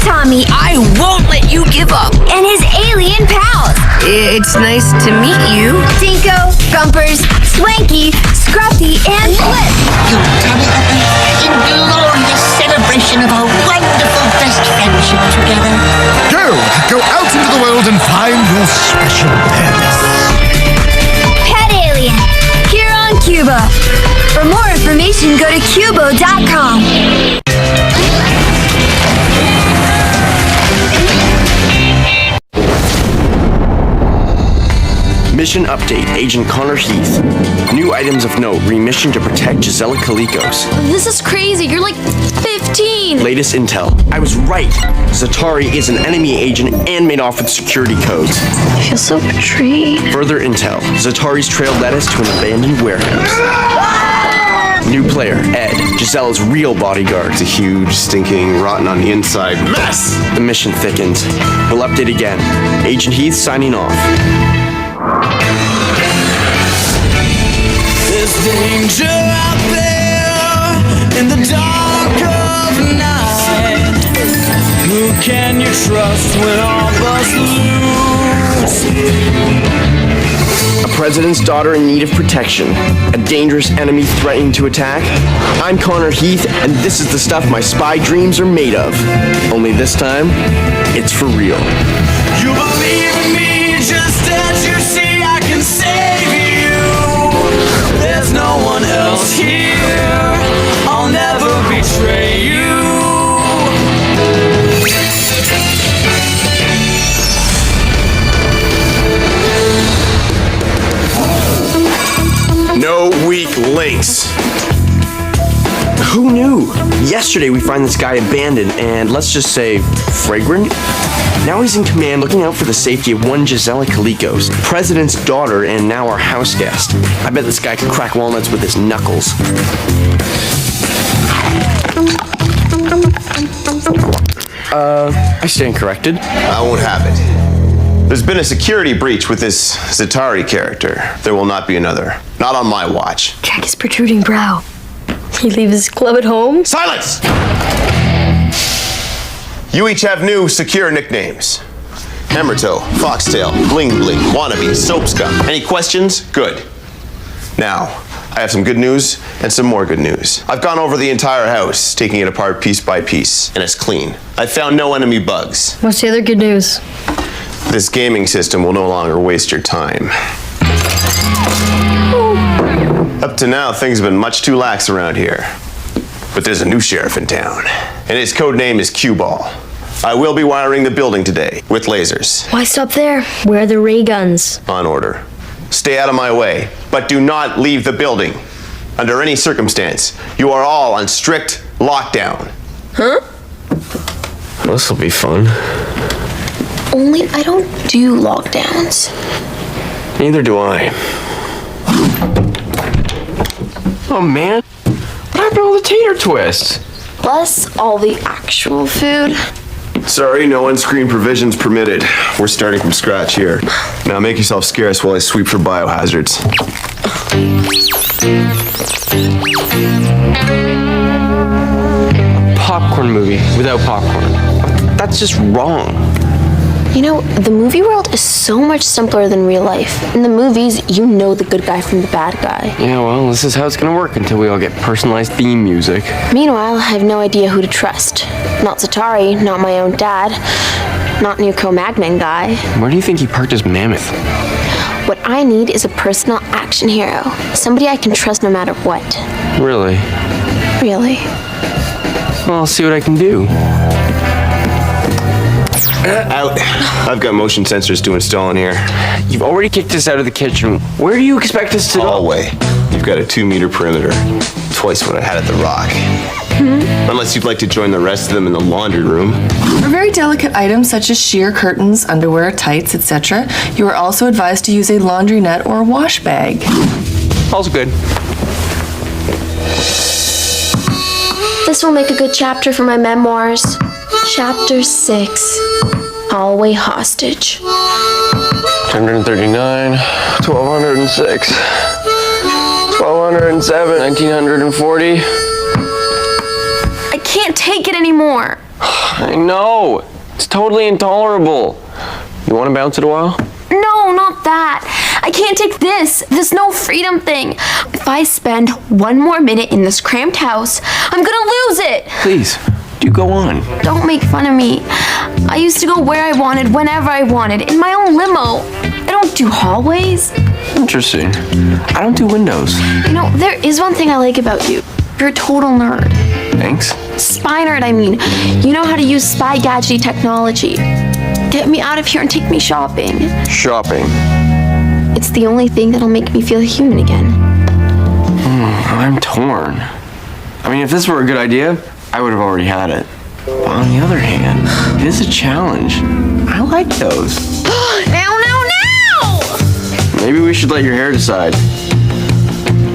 Tommy. I won't let you give up. And his alien pals. It's nice to meet you. Dinko, Gumpers, Swanky, Scruffy, and Flip. In glorious celebration of our wonderful best friendship together. Go out into the world and find your special pets. Pet Alien, here on Qubo. For more information, go to Qubo.com. Mission update, Agent Connor Heath. New items of note, remission to protect Gisela Kalikos. This is crazy, you're like 15! Latest intel. I was right. Zatari is an enemy agent and made off with security codes. I feel so betrayed. Further intel. Zatari's trail led us to an abandoned warehouse. New player, Ed, Gisela's real bodyguard. It's a huge, stinking, rotten on the inside mess. The mission thickens. We'll update again. Agent Heath signing off. There's danger out there in the dark of night. Who can you trust when all bus loose? A president's daughter in need of protection. A dangerous enemy threatening to attack. I'm Connor Heath, and this is the stuff my spy dreams are made of. Only this time, it's for real. You believe in me just as you see I can save you. There's no one else here. I'll never betray you. No weak links. Who knew? Yesterday we find this guy abandoned and, let's just say, fragrant? Now he's in command looking out for the safety of one Gisela Kalikos, the president's daughter and now our house guest. I bet this guy could crack walnuts with his knuckles. I stand corrected. I won't have it. There's been a security breach with this Zatari character. There will not be another. Not on my watch. Check his protruding brow. He leaves his club at home? Silence! You each have new secure nicknames. Hammertoe, Foxtail, Bling Bling, Wannabe, Soap Scum. Any questions? Good. Now, I have some good news and some more good news. I've gone over the entire house, taking it apart piece by piece, and it's clean. I found no enemy bugs. What's the other good news? This gaming system will no longer waste your time. Up to now, things have been much too lax around here. But there's a new sheriff in town, and his code name is Qubo. I will be wiring the building today with lasers. Why stop there? Where are the ray guns? On order. Stay out of my way, but do not leave the building. Under any circumstance, you are all on strict lockdown. Huh? This'll be fun. Only I don't do lockdowns. Neither do I. Oh man, what happened to all the tater twists? Plus all the actual food. Sorry, no on-screen provisions permitted. We're starting from scratch here. Now make yourself scarce while I sweep for biohazards. Popcorn movie without popcorn. That's just wrong. You know, the movie world is so much simpler than real life. In the movies, you know the good guy from the bad guy. Yeah, well, this is how it's gonna work until we all get personalized theme music. Meanwhile, I have no idea who to trust. Not Zatari, not my own dad, not new Cro-Magnon guy. Where do you think he parked his mammoth? What I need is a personal action hero. Somebody I can trust no matter what. Really? Really. Well, I'll see what I can do. Out. I've got motion sensors to install in here. You've already kicked us out of the kitchen. Where do you expect us to go? Hallway. You've got a 2-meter perimeter. Twice what I had at the Rock. Unless you'd like to join the rest of them in the laundry room. For very delicate items such as sheer, curtains, underwear, tights, etc., you are also advised to use a laundry net or a wash bag. All's good. This will make a good chapter for my memoirs. Chapter 6. Hallway Hostage. 139, 1206, 1207, 1940. I can't take it anymore. I know. It's totally intolerable. You want to bounce it a while? No, not that. I can't take this no freedom thing. If I spend one more minute in this cramped house, I'm gonna lose it. Please, do go on. Don't make fun of me. I used to go where I wanted, whenever I wanted, in my own limo. I don't do hallways. Interesting. I don't do windows. You know, there is one thing I like about you. You're a total nerd. Thanks. Spy nerd, I mean. You know how to use spy gadgety technology. Get me out of here and take me shopping. Shopping. It's the only thing that'll make me feel human again. I'm torn. I mean, if this were a good idea, I would have already had it. But on the other hand, it is a challenge. I like those. Now! Maybe we should let your hair decide.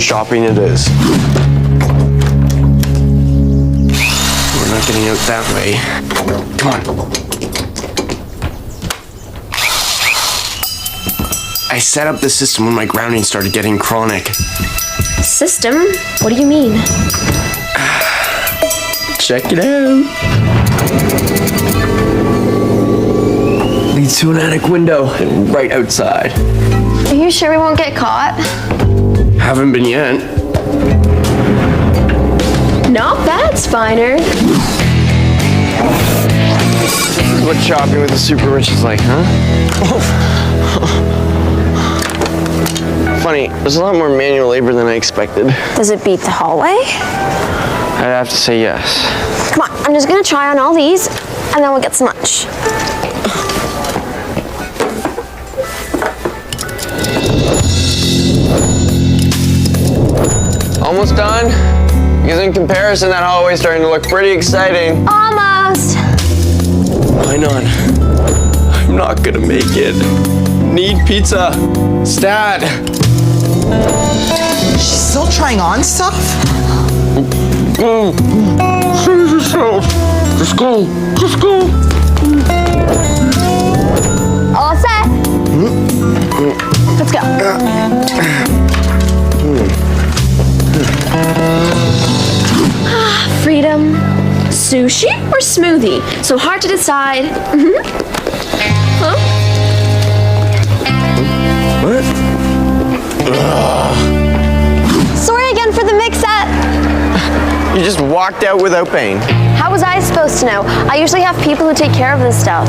Shopping it is. We're not getting out that way. Come on. I set up the system when my grounding started getting chronic. System? What do you mean? Check it out. Leads to an attic window right outside. Are you sure we won't get caught? Haven't been yet. Not bad, Spiner. This is what shopping with the super rich is like, huh? Funny, there's a lot more manual labor than I expected. Does it beat the hallway? I'd have to say yes. Come on, I'm just gonna try on all these, and then we'll get some lunch. Almost done? Because in comparison, that hallway's starting to look pretty exciting. Almost. Why not? I'm not gonna make it. Need pizza. Stat. She's still trying on stuff? Save yourself. Just go. Just go. All set. Let's go. Freedom. Sushi or smoothie? So hard to decide. Huh? What? Sorry again for the mix-up. You just walked out without paying. How was I supposed to know? I usually have people who take care of this stuff.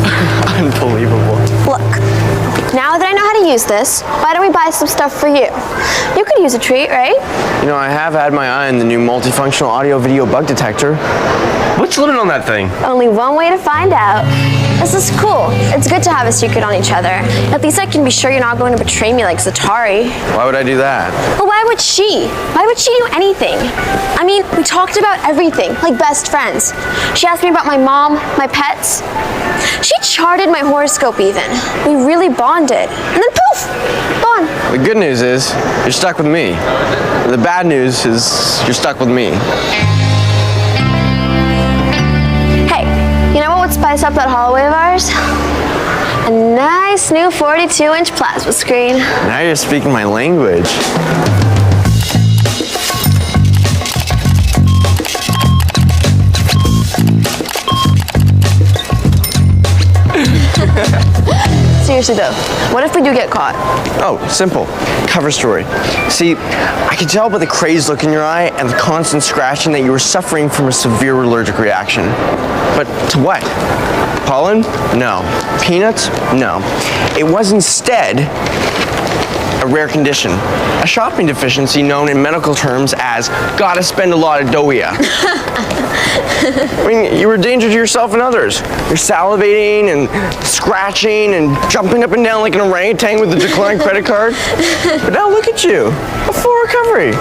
Unbelievable. Look, now that I know how to use this, why don't we buy some stuff for you? You could use a treat, right? You know, I have had my eye on the new multifunctional audio-video bug detector. What's the limit on that thing? Only one way to find out. This is cool. It's good to have a secret on each other. At least I can be sure you're not going to betray me like Zatari. Why would I do that? Well, why would she? Why would she do anything? I mean, we talked about everything, like best friends. She asked me about my mom, my pets. She charted my horoscope even. We really bonded. And then poof, gone. The good news is, you're stuck with me. The bad news is, you're stuck with me. Hey, you know what would spice up that hallway of ours? A nice new 42-inch plasma screen. Now you're speaking my language. Seriously though, what if we do get caught? Oh, simple. Cover story. See, I could tell by the crazed look in your eye and the constant scratching that you were suffering from a severe allergic reaction. But to what? Pollen? No. Peanuts? No. It was instead a rare condition, a shopping deficiency known in medical terms as gotta spend a lot of dough-ya. I mean, you were a danger to yourself and others. You're salivating and scratching and jumping up and down like an orangutan with a declined credit card. But now look at you, a full recovery.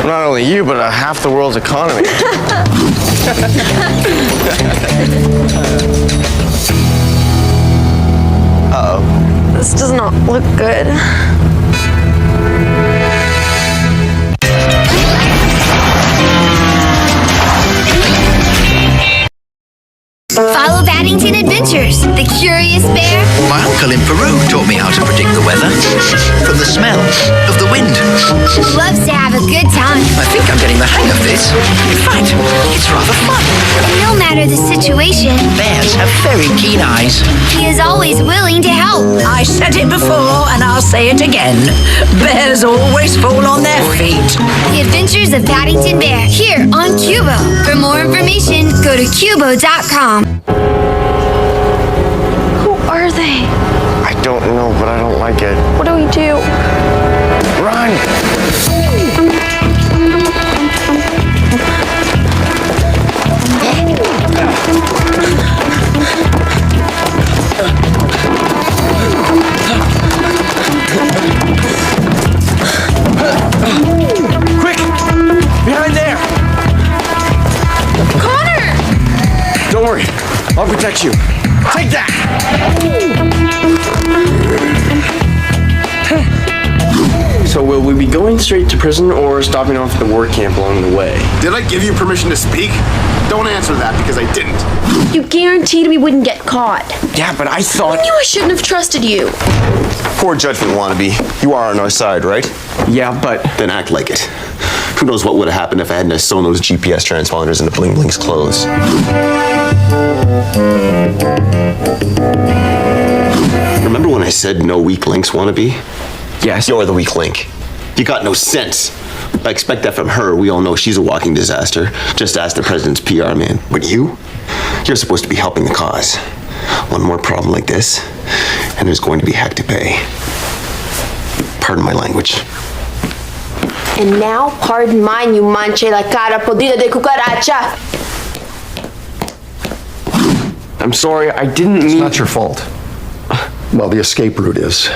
Not only you, but half the world's economy. Uh-oh. This does not look good. Follow Paddington Adventures, the Curious Bear. My uncle in Peru taught me how to predict the weather from the smell of the wind. Loves to have a good time, I think I'm getting the hang of this. In fact, it's rather fun. no matter matter the situation, Bears have very keen eyes. he is always willing to help. I said it before and I'll say it again. Bears always fall on their feet. The Adventures of Paddington Bear, here on Qubo. For more information, go to Qubo.com. Who are they? I don't know, but I don't like it. What do we do? Run! Quick! Behind there! Connor! Don't worry, I'll protect you. Take that! So will we be going straight to prison or stopping off at the work camp along the way? Did I give you permission to speak? Don't answer that because I didn't. You guaranteed we wouldn't get caught. Yeah, but I thought... I knew I shouldn't have trusted you. Poor judgment, wannabe. You are on our side, right? Yeah, but... Then act like it. Who knows what would have happened if I hadn't sewn those GPS transponders into Bling Bling's clothes. Remember when I said no weak links, wannabe? Yes. You're the weak link. You got no sense. I expect that from her. We all know she's a walking disaster. Just ask the president's PR man. But you're supposed to be helping the cause. One more problem like this, and there's going to be heck to pay. Pardon my language. And now, pardon mine, you manche la cara podrida de cucaracha. I'm sorry, I didn't mean... It's not your fault. Well, the escape route is.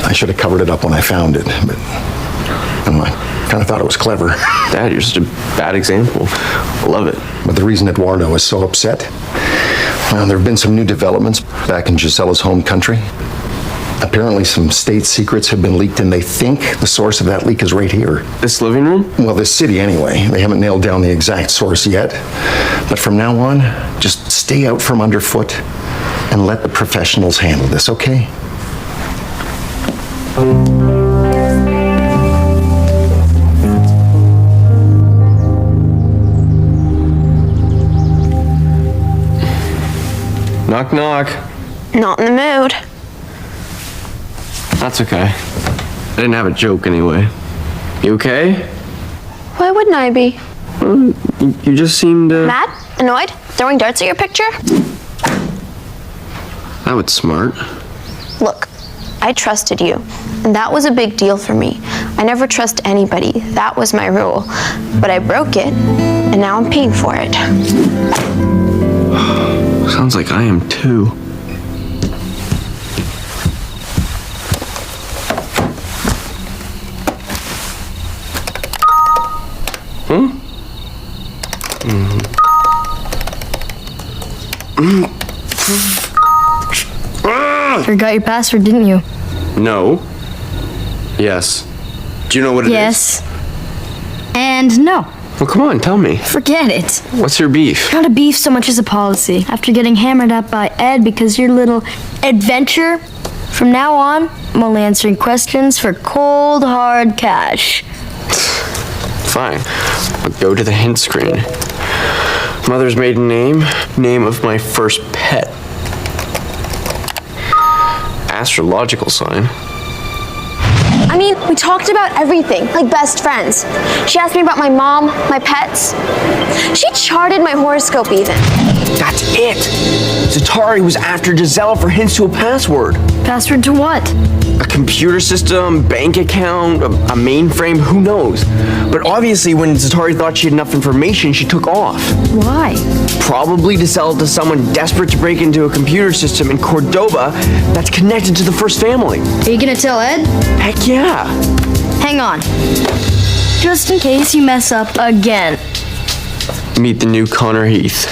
I should have covered it up when I found it, but I kind of thought it was clever. Dad, you're such a bad example. I love it. But the reason Eduardo is so upset, well, there have been some new developments back in Gisella's home country. Apparently some state secrets have been leaked, and they think the source of that leak is right here. This living room? Well, this city anyway. They haven't nailed down the exact source yet. But from now on, just stay out from underfoot and let the professionals handle this, okay? Knock, knock. Not in the mood. That's okay. I didn't have a joke anyway. You okay? Why wouldn't I be? You just seemed, Mad? Annoyed? Throwing darts at your picture? That was smart. Look, I trusted you, and that was a big deal for me. I never trust anybody. That was my rule. But I broke it, and now I'm paying for it. Sounds like I am too. Forgot your password, didn't you? No. Yes. Do you know what it is? Yes. And no. Well, come on, tell me. Forget it. What's your beef? Not a beef so much as a policy. After getting hammered up by Ed because your little adventure, from now on, I'm only answering questions for cold, hard cash. Fine. I'll go to the hint screen. Mother's maiden name, name of my first pet. Astrological sign. I mean, we talked about everything, like best friends. She asked me about my mom, my pets. She charted my horoscope even. That's it! Zatari was after Gisela for hints to a password. Password to what? A computer system, bank account, a mainframe, who knows? But obviously when Zatari thought she had enough information, she took off. Why? Probably to sell it to someone desperate to break into a computer system in Cordoba that's connected to the first family. Are you gonna tell Ed? Heck yeah! Hang on. Just in case you mess up again. Meet the new Connor Heath,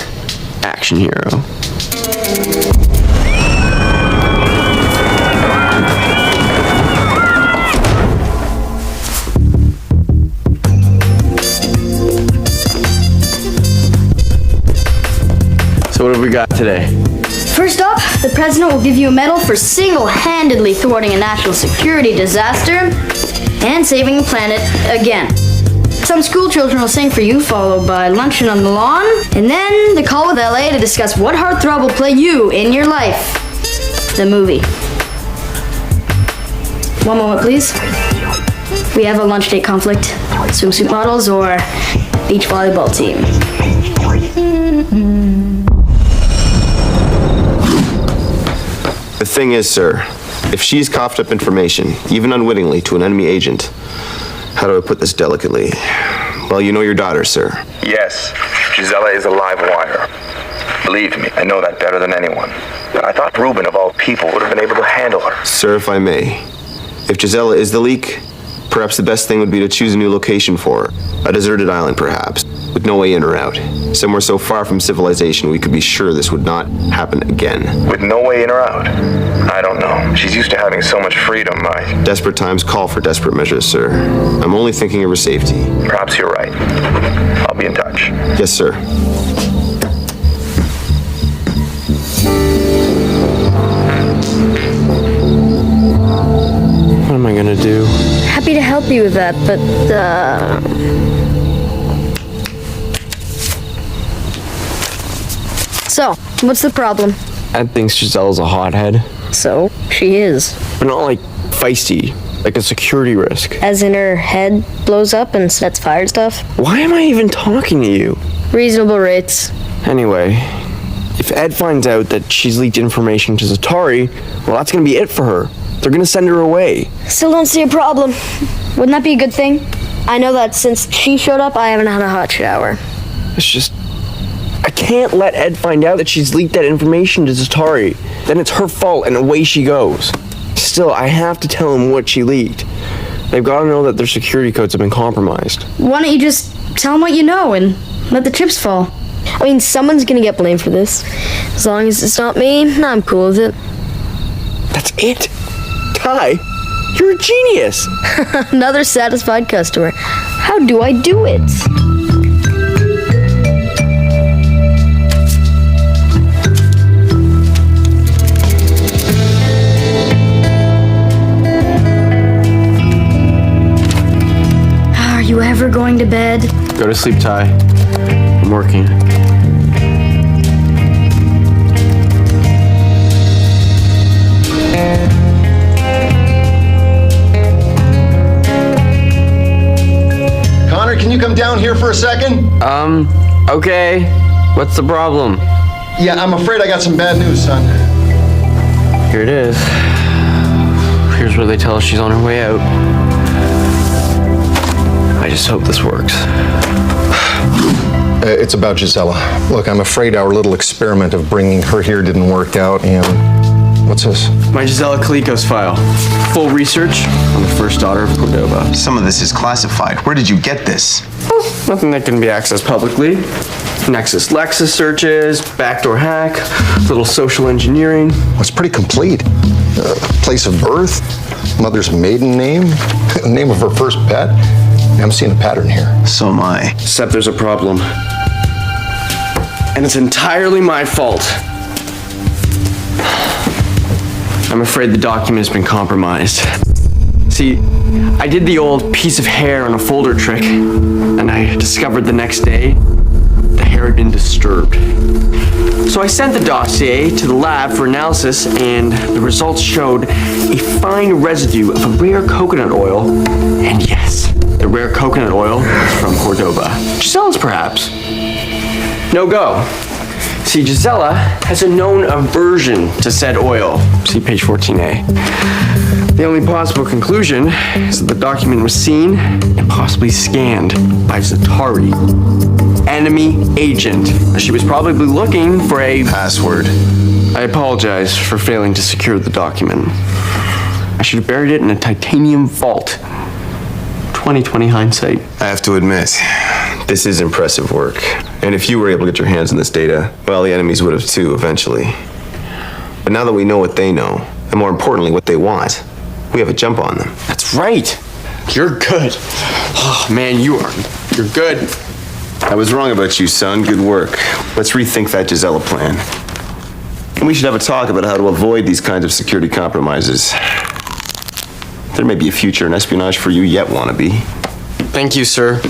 action hero. So what have we got today? First up, the president will give you a medal for single-handedly thwarting a national security disaster and saving the planet again. Some school children will sing for you, followed by luncheon on the lawn, and then the call with LA to discuss what heartthrob will play you in your life. The movie. One moment, please. We have a lunch date conflict. Swimsuit models or beach volleyball team? The thing is, sir, if she's coughed up information, even unwittingly, to an enemy agent, how do I put this delicately? Well, you know your daughter, sir. Yes, Gisela is a live wire. Believe me, I know that better than anyone. But I thought Ruben, of all people, would have been able to handle her. Sir, if I may, if Gisela is the leak, perhaps the best thing would be to choose a new location for her. A deserted island, perhaps, with no way in or out. Somewhere so far from civilization we could be sure this would not happen again. With no way in or out? I don't know. She's used to having so much freedom, Desperate times call for desperate measures, sir. I'm only thinking of her safety. Perhaps you're right. I'll be in touch. Yes, sir. What am I gonna do? Happy to help you with that, but, So, what's the problem? Ed thinks Gisela's a hothead. So, she is. But not like feisty, like a security risk. As in her head blows up and sets fire and stuff? Why am I even talking to you? Reasonable rates. Anyway, if Ed finds out that she's leaked information to Zatari, well, that's gonna be it for her. They're gonna send her away. Still don't see a problem. Wouldn't that be a good thing? I know that since she showed up, I haven't had a hot shower. It's just, I can't let Ed find out that she's leaked that information to Zatari. Then it's her fault and away she goes. Still, I have to tell him what she leaked. They've got to know that their security codes have been compromised. Why don't you just tell them what you know and let the chips fall? I mean, someone's gonna get blamed for this. As long as it's not me, I'm cool with it. That's it? Ty, you're a genius. Another satisfied customer. How do I do it? Are you ever going to bed? Go to sleep, Ty. I'm working. Connor, can you come down here for a second? Okay. What's the problem? Yeah, I'm afraid I got some bad news, son. Here it is. Here's where they tell us she's on her way out. I just hope this works. It's about Gisela. Look, I'm afraid our little experiment of bringing her here didn't work out, and what's this? My Gisela Kalikos file. Full research on the first daughter of Cordova. Some of this is classified. Where did you get this? Nothing that can be accessed publicly. Nexus Lexus searches, backdoor hack, little social engineering. Well, it's pretty complete. Place of birth, mother's maiden name, name of her first pet. I'm seeing a pattern here. So am I. Except there's a problem. And it's entirely my fault. I'm afraid the document has been compromised. See, I did the old piece of hair on a folder trick, and I discovered the next day the hair had been disturbed. So I sent the dossier to the lab for analysis, and the results showed a fine residue of a rare coconut oil. And yes, the rare coconut oil is from Cordova. Gisela's, perhaps. No go. See, Gisela has a known aversion to said oil. See page 14A. The only possible conclusion is that the document was seen and possibly scanned by Zatari. Enemy agent. She was probably looking for a password. I apologize for failing to secure the document. I should have buried it in a titanium vault. 20/20 hindsight. I have to admit, this is impressive work. And if you were able to get your hands on this data, well, the enemies would have too, eventually. But now that we know what they know, and more importantly, what they want, we have a jump on them. That's right. You're good. Oh, man, you're good. I was wrong about you, son. Good work. Let's rethink that Gisela plan. And we should have a talk about how to avoid these kinds of security compromises. There may be a future in espionage for you yet, wannabe. Thank you, sir.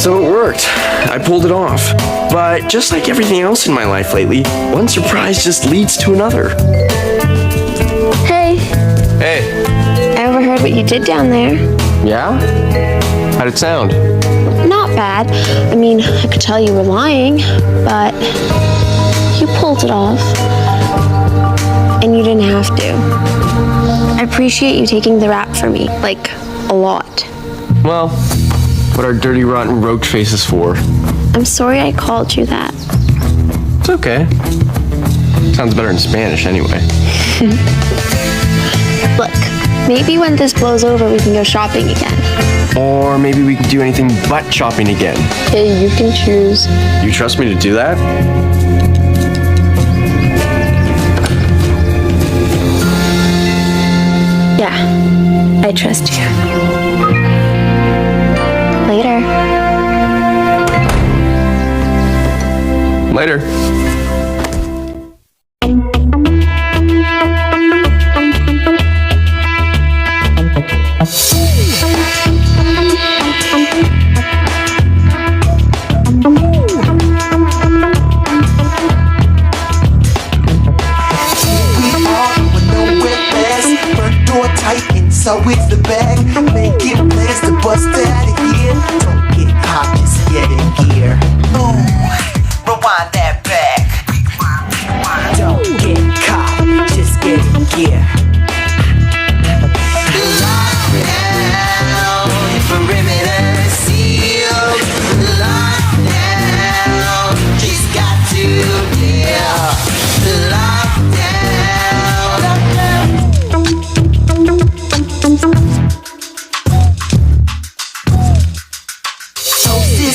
So it worked. I pulled it off. But just like everything else in my life lately, one surprise just leads to another. Hey, Hey. I overheard what you did down there. Yeah? How'd it sound? Not bad. I mean, I could tell you were lying, but you pulled it off. And you didn't have to. I appreciate you taking the rap for me, like, a lot. Well, what are dirty, rotten, rogue faces for? I'm sorry I called you that. It's okay. Sounds better in Spanish anyway. Look, maybe when this blows over, we can go shopping again. Or maybe we can do anything but shopping again. Hey, you can choose. You trust me to do that? Yeah, I trust you. Later. Later. So it's the bag, make it plans to bust out of here. Don't get caught, just get in gear. Ooh, rewind that back. Don't get caught, just get in gear. Lockdown, perimeter sealed. Lockdown, just got to deal.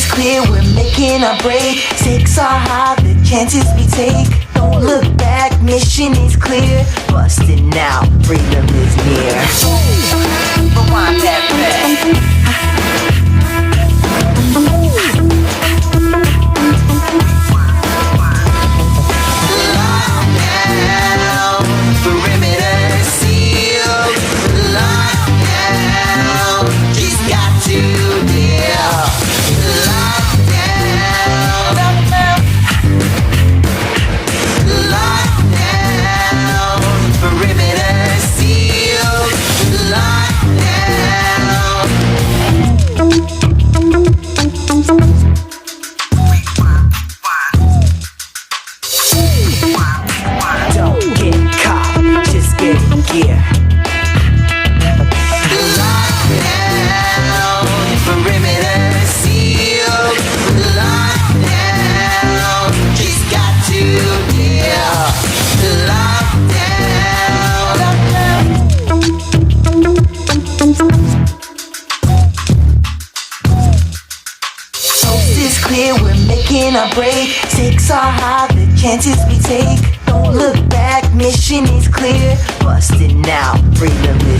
Clear, we're making a break. Stakes are high, the chances we take. Don't look back, mission is clear. Busting out, freedom is near. Rewind that back. Lockdown, perimeter sealed. Lockdown, just got to deal. A break, stakes are high, the chances we take. Don't look back, mission is clear. Busting out, freedom is